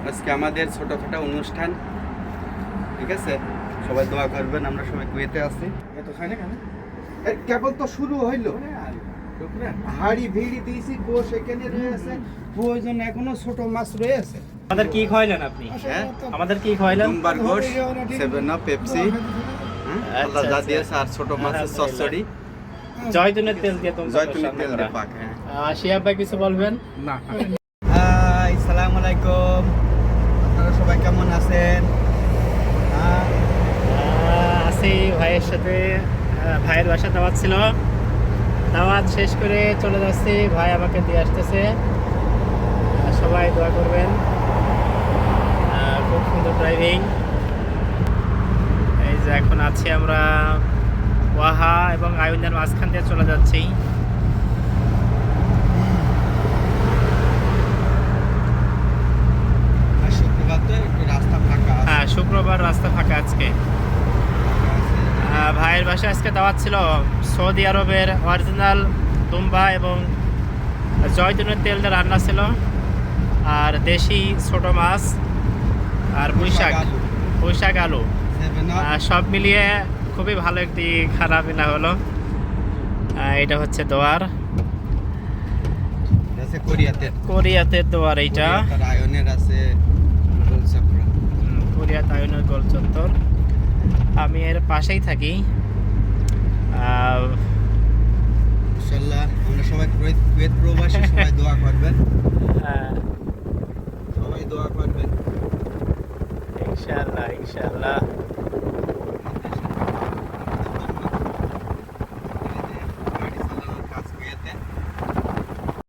আজকে আমাদের ছোটখাটো অনুষ্ঠান, ঠিক আছে? সবাই দোয়া করবেন। আমরা সবাই কুয়েতে আছি। কেবল তো শুরু হইলো, হাড়ি ভিড়ি দিয়েছি, গোশ এখানে রয়েছে, প্রয়োজন এখনো ছোট মাছ রয়েছে। আমাদের কি খাওয়াইলেন আপনি? হ্যাঁ, আমাদের কি খাওয়াইলেন? দুম্বার গোশ, 7 আপ, পেপসি, আল্লাহ যা দিয়েছে, আর ছোট মাছের চচ্চড়ি, জয়তুনের তেল দিয়ে তোমরা জয়তুনের তেল দিয়ে পাক। হ্যাঁ, শিহাব ভাই কিছু বলবেন? না। আসসালামু আলাইকুম, আপনারা সবাই কেমন আছেন? আছি ভাইয়ের সাথে। ভাইয়ের বাসা দাওয়াত ছিল, দাওয়াত শেষ করে চলে যাচ্ছি। ভাই আমাকে দিয়ে আসতেছে, সবাই দোয়া করবেন। খুব সুন্দর ড্রাইভিং। এই যে এখন আছি আমরা ওয়াহা এবং আয়ুনের মাঝখান দিয়ে চলে যাচ্ছি। শুক্রবার তো একটু রাস্তা ফাঁকা। হ্যাঁ, শুক্রবার রাস্তা ফাঁকা আজকে। ভাইয়ের বাসায় আজকে দাওয়াত ছিল। সৌদি আরবের অরিজিনাল দুম্বা এবং জয়তুনের তেল দিয়ে রান্না ছিল, আর দেশি ছোট মাছ, আর পুঁইশাক আলু, সব মিলিয়ে খুবই ভালো একটি খারাপ না হলো। এটা হচ্ছে দোয়ার, কোরিয়াতে দোয়ার। এইটা আয়নের আছে গোলচক্র, কোরিয়াত আয়নের গোল চত্বর। আমি এর পাশেই থাকি। ইনশাআল্লাহ আমরা সবাই কুয়েত প্রবাসী, সবাই দোয়া করবেন, সবাই দোয়া করবেন ইনশাআল্লাহ ইনশাআল্লাহ।